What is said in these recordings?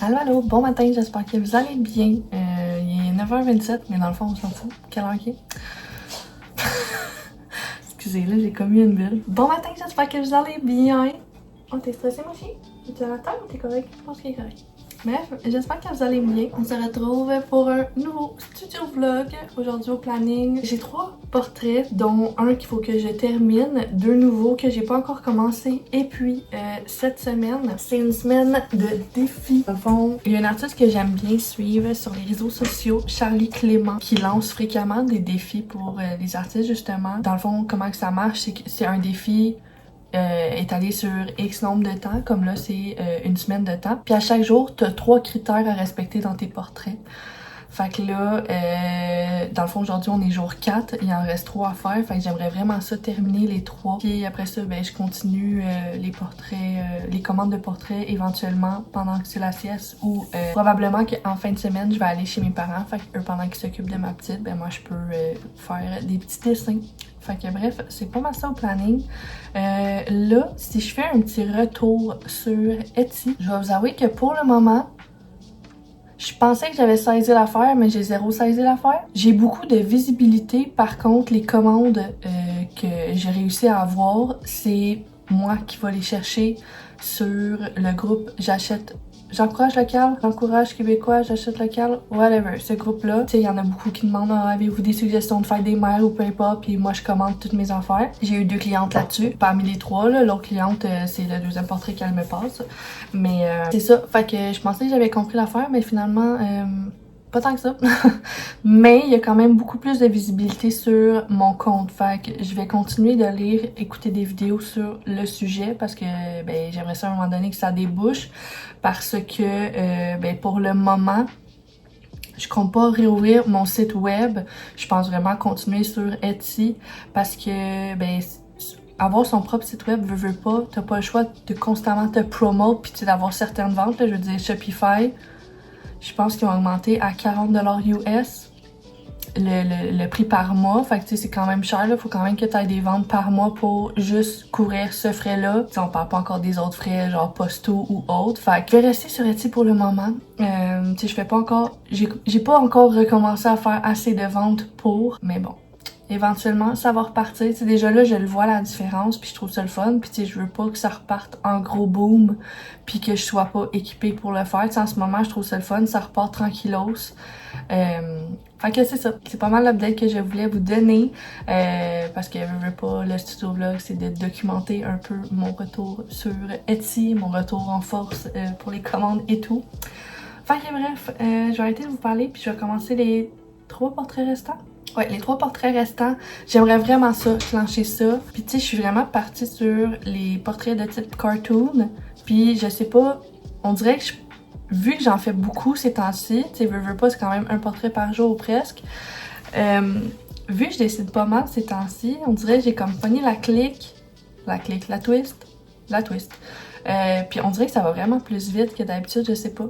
Allô, allô, bon matin, j'espère que vous allez bien. Il est 9h27, mais dans le fond, on s'en fout. Quelle heure il est? Excusez, là, j'ai commis une bulle. Bon matin, j'espère que vous allez bien. Oh, t'es stressé, moi aussi? T'es à la table ou t'es correct? Je pense qu'il est correct. Bref, j'espère que vous allez bien. On se retrouve pour un nouveau studio vlog. Aujourd'hui au planning, j'ai 3 portraits, dont un qu'il faut que je termine, 2 nouveaux que j'ai pas encore commencé, et puis cette semaine, c'est une semaine de défis. Dans le fond, il y a une artiste que j'aime bien suivre sur les réseaux sociaux, Charlie Clément, qui lance fréquemment des défis pour les artistes justement. Dans le fond, comment que ça marche, c'est que c'est un défi étalé sur X nombre de temps, comme là c'est une semaine de temps. Puis à chaque jour, t'as 3 critères à respecter dans tes portraits. Fait que là, dans le fond, aujourd'hui, on est jour 4, il en reste 3 à faire. Fait que j'aimerais vraiment ça terminer les 3. Puis après ça, ben, je continue les portraits, les commandes de portraits éventuellement pendant que c'est la sieste ou probablement qu'en fin de semaine, je vais aller chez mes parents. Fait que eux, pendant qu'ils s'occupent de ma petite, ben moi, je peux faire des petits dessins. Fait que bref, c'est pas mal ça au planning. Là, si je fais un petit retour sur Etsy, je vais vous avouer que pour le moment, je pensais que j'avais saisi l'affaire, mais j'ai zéro saisi l'affaire. J'ai beaucoup de visibilité. Par contre, les commandes que j'ai réussi à avoir, c'est moi qui vais les chercher sur le groupe J'encourage local, j'encourage québécois, j'achète local, whatever. Ce groupe-là, tu sais, il y en a beaucoup qui demandent avez-vous des suggestions de faire des mails ou peu importe, puis moi je commande toutes mes affaires. J'ai eu 2 clientes là-dessus. Parmi les 3, l'autre cliente, c'est le 2e portrait qu'elle me passe. Mais c'est ça, fait que je pensais que j'avais compris l'affaire, mais finalement, pas tant que ça. Mais il y a quand même beaucoup plus de visibilité sur mon compte. Fait que je vais continuer de lire, écouter des vidéos sur le sujet parce que ben, j'aimerais ça à un moment donné que ça débouche. Parce que ben, pour le moment, je compte pas réouvrir mon site web. Je pense vraiment continuer sur Etsy parce que ben, avoir son propre site web, veut pas, t'as pas le choix de constamment te promote puis d'avoir certaines ventes. Là, je veux dire, Shopify, je pense qu'ils ont augmenté à 40$ US le prix par mois. Fait que tu sais, c'est quand même cher. Là. Faut quand même que tu aies des ventes par mois pour juste couvrir ce frais-là. T'sais, on parle pas encore des autres frais, genre postaux ou autres. Fait que je vais rester sur Etsy pour le moment. Tu sais, je fais pas encore... J'ai pas encore recommencé à faire assez de ventes pour, mais bon. Éventuellement, ça va repartir. T'sais, déjà là, je le vois la différence, puis je trouve ça le fun. Puis tu sais, je veux pas que ça reparte en gros boom, puis que je sois pas équipée pour le faire. T'sais, en ce moment, je trouve ça le fun, ça repart tranquillos. Fait que c'est ça. C'est pas mal l'update que je voulais vous donner, parce que je veux pas, le studio vlog, c'est de documenter un peu mon retour sur Etsy, mon retour en force pour les commandes et tout. Fait que bref, je vais arrêter de vous parler, puis je vais commencer les 3 portraits restants. Ouais, les 3 portraits restants, j'aimerais vraiment ça, clencher ça. Puis tu sais, je suis vraiment partie sur les portraits de type cartoon. Puis je sais pas, on dirait que vu que j'en fais beaucoup ces temps-ci, tu sais, veux pas, c'est quand même un portrait par jour ou presque. Vu que je décide pas mal ces temps-ci, on dirait que j'ai comme pogné la twist. Puis on dirait que ça va vraiment plus vite que d'habitude, je sais pas.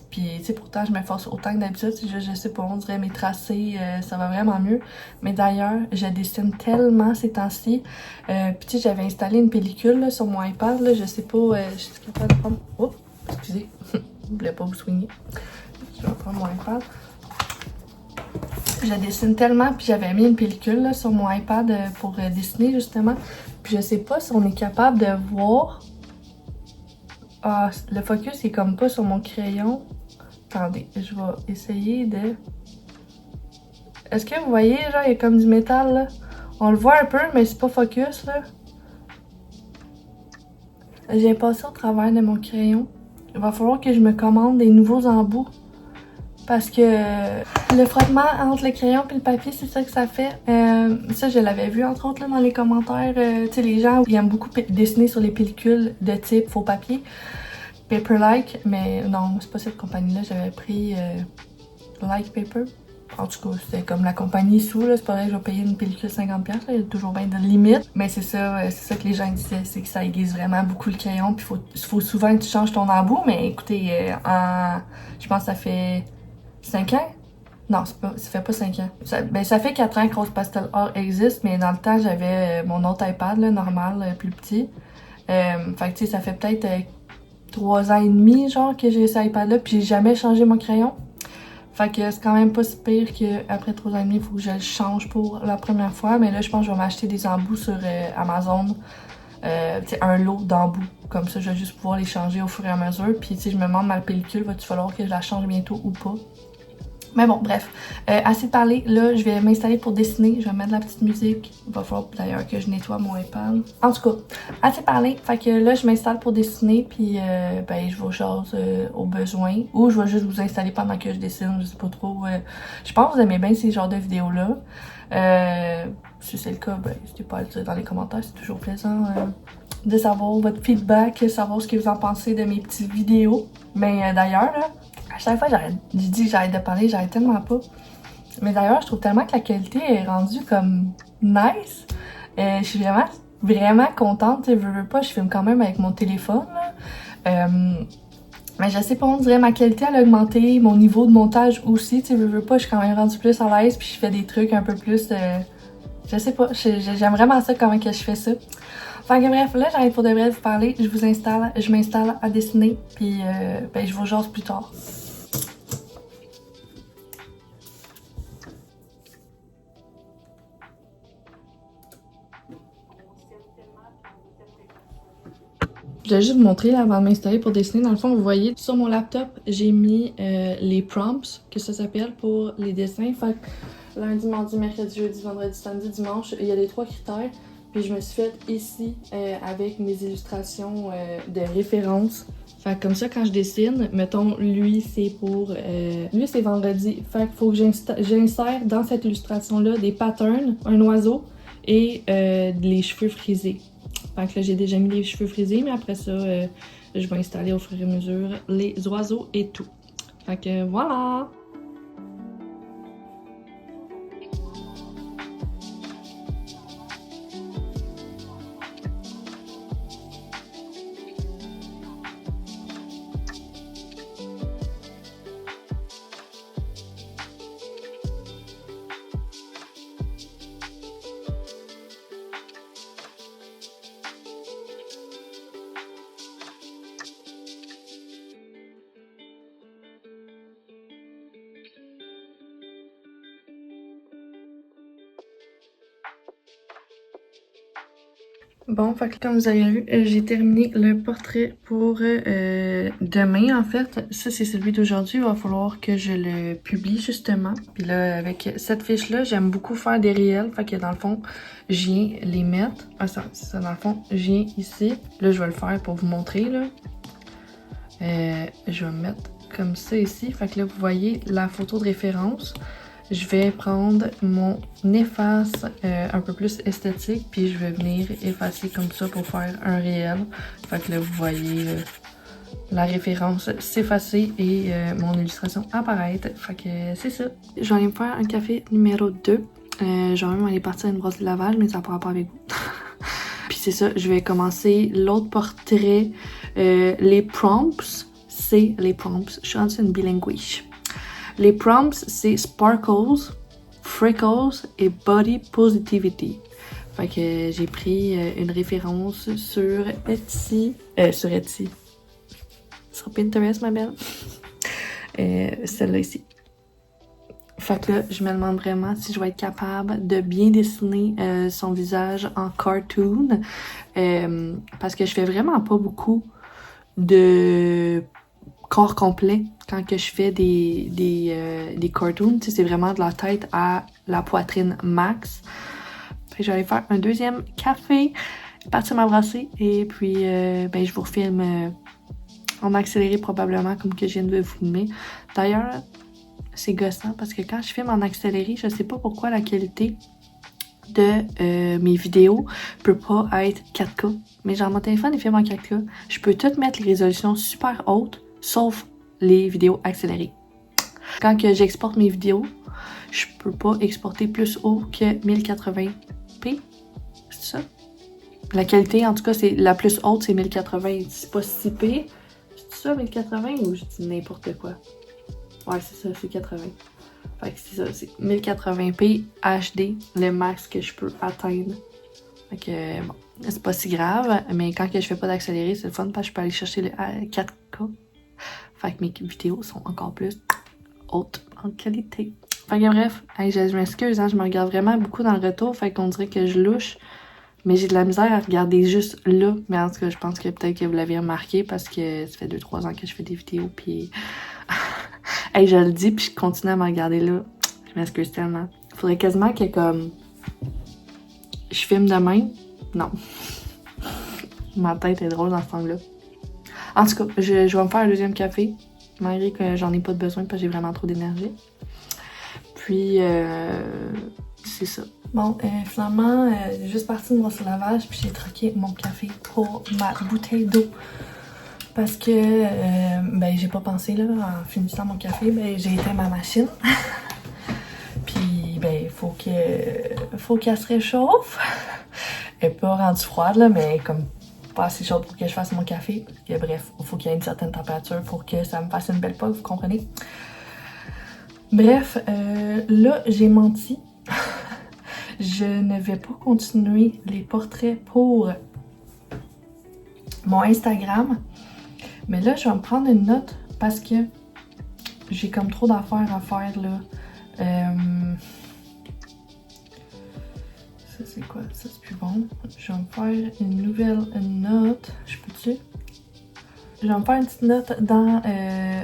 Puis, tu sais, pourtant, je me force autant que d'habitude. Je sais pas, on dirait mes tracés, ça va vraiment mieux. Mais d'ailleurs, je dessine tellement ces temps-ci. Puis, tu sais, j'avais installé une pellicule là, sur mon iPad. Là, je sais pas, je suis capable de prendre... Oups, excusez, je voulais pas vous soigner. Je vais prendre mon iPad. Je dessine tellement, puis j'avais mis une pellicule là, sur mon iPad pour dessiner, justement. Puis, je sais pas si on est capable de voir... Ah, le focus est comme pas sur mon crayon. Attendez, je vais essayer de... Est-ce que vous voyez, genre, il y a comme du métal, là? On le voit un peu, mais c'est pas focus, là. J'ai passé au travers de mon crayon. Il va falloir que je me commande des nouveaux embouts. Parce que le frottement entre le crayon et le papier, c'est ça que ça fait. Ça, je l'avais vu, entre autres, là, dans les commentaires. Tu sais, les gens, ils aiment beaucoup dessiner sur les pellicules de type faux papier. Paper-like, mais non, c'est pas cette compagnie-là. J'avais pris Like Paper. En tout cas, c'était comme la compagnie sous, là. C'est pas vrai que je vais payer une pellicule 50$, là. Il y a toujours bien de limites. Mais c'est ça que les gens disaient, c'est que ça aiguise vraiment beaucoup le crayon. Puis faut souvent que tu changes ton embout. Mais écoutez, je pense que ça fait 5 ans. Non, ça fait pas 5 ans. Ça fait 4 ans que Rose Pastel Art existe, mais dans le temps, j'avais mon autre iPad, là, normal, plus petit. Fait que, tu sais, ça fait peut-être 3 ans et demi, genre, que j'ai cet iPad-là, puis j'ai jamais changé mon crayon. Fait que c'est quand même pas si pire qu'après 3 ans et demi, il faut que je le change pour la première fois. Mais là, je pense que je vais m'acheter des embouts sur Amazon. Un lot d'embouts. Comme ça, je vais juste pouvoir les changer au fur et à mesure. Puis, je me demande ma pellicule, va-tu falloir que je la change bientôt ou pas? Mais bon, bref. Assez parlé. Là, je vais m'installer pour dessiner. Je vais mettre de la petite musique. Il va falloir d'ailleurs que je nettoie mon iPad. En tout cas, assez parlé. Fait que là, je m'installe pour dessiner. Puis, je vous jase au besoin. Ou je vais juste vous installer pendant que je dessine. Je sais pas trop. Je pense que vous aimez bien ces genres de vidéos-là. Si c'est le cas, n'hésitez pas à le dire dans les commentaires. C'est toujours plaisant de savoir votre feedback, savoir ce que vous en pensez de mes petites vidéos. Mais d'ailleurs, là, à chaque fois, je dis que j'arrête de parler, j'arrête tellement pas. Mais d'ailleurs, je trouve tellement que la qualité est rendue comme nice. Je suis vraiment contente. Je veux pas, je filme quand même avec mon téléphone. Là. Mais je sais pas, on dirait ma qualité elle a augmenté, mon niveau de montage aussi. Tu sais, je veux pas, je suis quand même rendue plus à l'aise, puis je fais des trucs un peu plus. Je sais pas, j'aime vraiment ça, comment que je fais ça. Enfin bref, là j'arrête pour de vrai de vous parler, je m'installe à dessiner, puis je vous jase plus tard. Je vais juste vous montrer là, avant de m'installer pour dessiner. Dans le fond, vous voyez, sur mon laptop, j'ai mis les prompts, que ça s'appelle, pour les dessins. Fait que lundi, mardi, mercredi, jeudi, vendredi, samedi, dimanche, il y a les 3 critères. Puis je me suis faite ici avec mes illustrations de référence. Fait que comme ça, quand je dessine, mettons, lui, c'est pour... lui, c'est vendredi. Fait qu'il faut que j'insère dans cette illustration-là des patterns, un oiseau et les cheveux frisés. Fait que là, j'ai déjà mis les cheveux frisés, mais après ça, je vais installer au fur et à mesure les oiseaux et tout. Fait que voilà! Bon, fait que comme vous avez vu, j'ai terminé le portrait pour demain en fait. Ça c'est celui d'aujourd'hui, il va falloir que je le publie justement. Puis là, avec cette fiche-là, j'aime beaucoup faire des réels. Fait que dans le fond, je viens les mettre. Ah ça, c'est ça dans le fond, je viens ici. Là, je vais le faire pour vous montrer là. Je vais me mettre comme ça ici. Fait que là, vous voyez la photo de référence. Je vais prendre mon efface un peu plus esthétique, puis je vais venir effacer comme ça pour faire un réel. Fait que là, vous voyez la référence s'effacer et mon illustration apparaître. Fait que c'est ça. Je vais aller me faire un café numéro 2. Je vais même aller partir à une brosse de lavage, mais ça pourra pas avec vous. Puis c'est ça, je vais commencer l'autre portrait. Les prompts, c'est les prompts. Je suis rendue une bilinguish. Les prompts, c'est Sparkles, Freckles et Body Positivity. Fait que j'ai pris une référence sur Etsy. Sur Etsy. Sur Pinterest, ma belle. Celle-là ici. Fait que là, je me demande vraiment si je vais être capable de bien dessiner son visage en cartoon. Parce que je fais vraiment pas beaucoup de corps complet quand que je fais des cartoons. C'est vraiment de la tête à la poitrine max. Fait que je vais aller faire un deuxième café, partir m'embrasser et puis je vous refilme en accéléré probablement comme que je viens de vous filmer. D'ailleurs, c'est gossant parce que quand je filme en accéléré, je sais pas pourquoi la qualité de mes vidéos peut pas être 4K. Mais genre mon téléphone il filme en 4K. Je peux tout mettre les résolutions super hautes, sauf les vidéos accélérées. Quand que j'exporte mes vidéos, je peux pas exporter plus haut que 1080p. C'est ça? La qualité, en tout cas, c'est la plus haute, c'est 1080. C'est pas si pire. C'est ça, 1080 ou je dis n'importe quoi? Ouais, c'est ça, c'est 80. Fait que c'est ça, c'est 1080p HD, le max que je peux atteindre. Fait que bon, c'est pas si grave, mais quand que je fais pas d'accéléré, c'est le fun parce que je peux aller chercher le 4K. Fait que mes vidéos sont encore plus hautes en qualité. Fait que bref, hey, je m'excuse, hein, je me regarde vraiment beaucoup dans le retour, fait qu'on dirait que je louche. Mais j'ai de la misère à regarder juste là. Mais en tout cas, je pense que peut-être que vous l'avez remarqué parce que ça fait 2-3 ans que je fais des vidéos, puis hey, je le dis, puis je continue à me regarder là. Je m'excuse tellement. Faudrait quasiment que comme je filme de même. Non. Ma tête est drôle dans ce temps-là. En tout cas, je vais me faire un deuxième café, malgré que j'en ai pas de besoin parce que j'ai vraiment trop d'énergie. Puis, c'est ça. Bon, finalement, j'ai juste parti me brosser le lavage, puis j'ai troqué mon café pour ma bouteille d'eau. Parce que, ben, j'ai pas pensé, là, en finissant mon café, ben, j'ai éteint ma machine. Puis, ben, faut qu'elle se réchauffe. Elle est pas rendue froide, là, mais comme pas assez chaude pour que je fasse mon café. Parce que, bref, il faut qu'il y ait une certaine température pour que ça me fasse une belle pop, vous comprenez? Bref, là, j'ai menti. Je ne vais pas continuer les portraits pour mon Instagram. Mais là, je vais me prendre une note parce que j'ai comme trop d'affaires à faire, là. Ça, c'est quoi? Ça, c'est plus bon. Je vais me faire une nouvelle note. Je peux-tu? Je vais me faire une petite note dans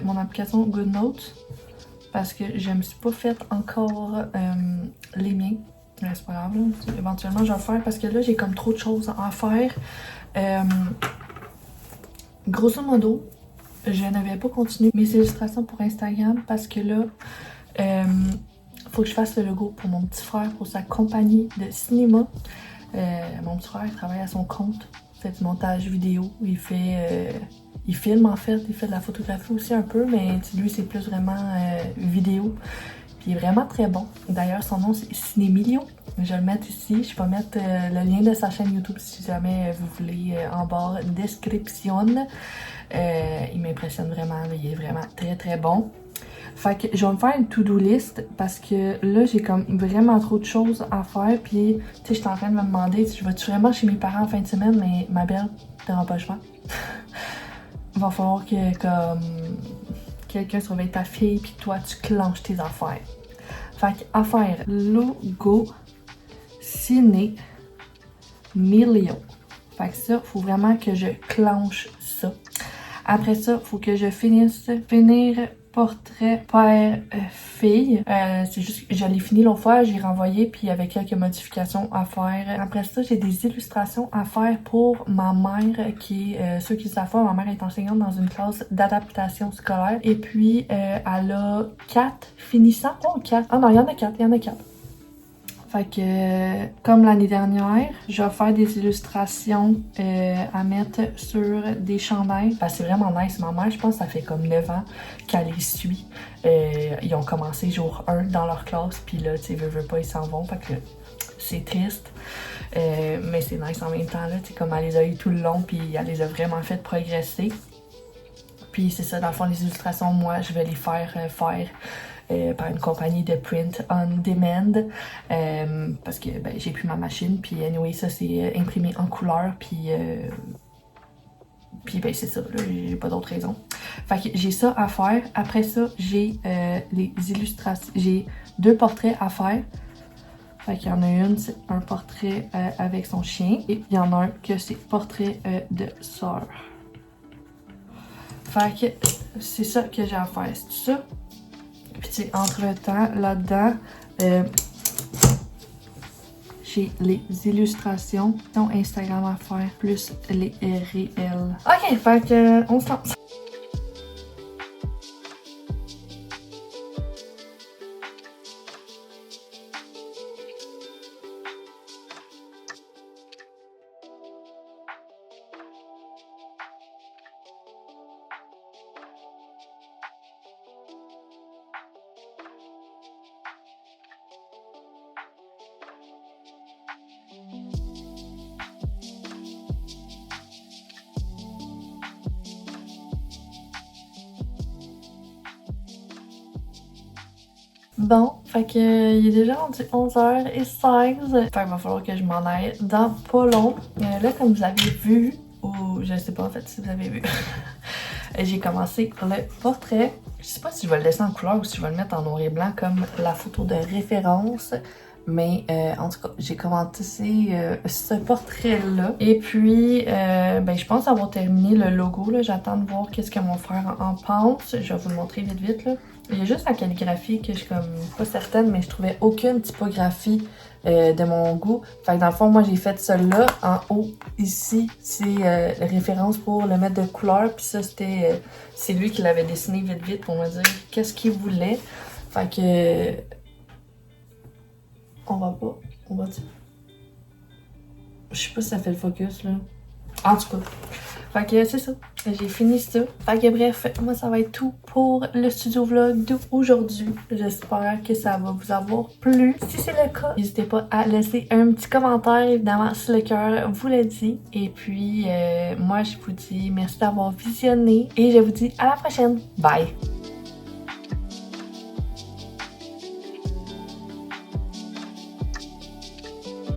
mon application GoodNotes parce que je me suis pas fait encore les miens. Mais c'est pas grave, là. Éventuellement, je vais le faire parce que là, j'ai comme trop de choses à faire. Grosso modo, je n'avais pas continué mes illustrations pour Instagram parce que là, faut que je fasse le logo pour mon petit frère, pour sa compagnie de cinéma. Mon petit frère travaille à son compte, fait du montage vidéo, il filme en fait, il fait de la photographie aussi un peu, mais lui c'est plus vraiment vidéo. Puis il est vraiment très bon. D'ailleurs, son nom c'est Cinémilio. Je vais le mettre ici. Je vais mettre le lien de sa chaîne YouTube si jamais vous voulez en barre description. Il m'impressionne vraiment. Il est vraiment très très bon. Fait que je vais me faire une to-do list parce que là, j'ai comme vraiment trop de choses à faire. Puis, tu sais, je suis en train de me demander si je vais-tu vraiment chez mes parents en fin de semaine, mais ma belle, t'auras pas le choix. Il va falloir que comme quelqu'un surveille ta fille puis toi tu clenches tes affaires. Fait que affaire logo ciné million. Fait que ça, faut vraiment que je clenche ça. Après ça, faut que je finir portrait père-fille. C'est juste que je l'ai fini l'autre fois, j'ai renvoyé puis il y avait quelques modifications à faire. Après ça, j'ai des illustrations à faire pour ma mère qui est, ceux qui savent pas, ma mère est enseignante dans une classe d'adaptation scolaire. Et puis, elle a 4 finissants. Oh, 4. Ah non, il y en a 4. Fait que, comme l'année dernière, je vais faire des illustrations à mettre sur des chandails. Parce que c'est vraiment nice. Ma mère, je pense que ça fait comme 9 ans qu'elle les suit. Ils ont commencé jour 1 dans leur classe. Puis là, tu sais, veut pas, ils s'en vont. Fait que c'est triste. Mais c'est nice en même temps, là. Tu sais, comme elle les a eu tout le long. Puis elle les a vraiment fait progresser. Puis c'est ça, dans le fond, les illustrations, moi, je vais les faire par une compagnie de print on demand parce que ben, j'ai plus ma machine, puis anyway, ça c'est imprimé en couleur, puis ben c'est ça, là, j'ai pas d'autre raison. Fait que j'ai ça à faire. Après ça, j'ai les illustrations, j'ai 2 portraits à faire. Fait qu'il y en a une, c'est un portrait avec son chien, et il y en a un que c'est portrait de sœur. Fait que c'est ça que j'ai à faire, c'est tout ça. Puis tu sais, entre-temps, là-dedans, j'ai les illustrations, Instagram à faire, plus les réels. Ok, fait que on se lance. Bon, fait que il est déjà rendu 11h16. Fait qu'il va falloir que je m'en aille dans pas long. Là, comme vous avez vu, ou je sais pas en fait si vous avez vu, j'ai commencé le portrait. Je sais pas si je vais le laisser en couleur ou si je vais le mettre en noir et blanc comme la photo de référence. Mais en tout cas, j'ai commencé ce portrait-là. Et puis, ben, je pense avoir terminé le logo. J'attends de voir qu'est-ce que mon frère en pense. Je vais vous le montrer vite vite. Là. Il y a juste la calligraphie que je suis comme pas certaine, mais je trouvais aucune typographie de mon goût. Fait que dans le fond, moi j'ai fait celle-là. En haut, ici, c'est référence pour le mettre de couleur. Puis ça, c'était c'est lui qui l'avait dessiné vite vite pour me dire qu'est-ce qu'il voulait. Fait que on va pas. On va dire. Je sais pas si ça fait le focus là. En tout cas. Fait que c'est ça. J'ai fini ça. Fait que bref, moi ça va être tout pour le studio vlog d'aujourd'hui. J'espère que ça va vous avoir plu. Si c'est le cas, n'hésitez pas à laisser un petit commentaire, évidemment, si le cœur vous le dit. Et puis, moi je vous dis merci d'avoir visionné et je vous dis à la prochaine. Bye!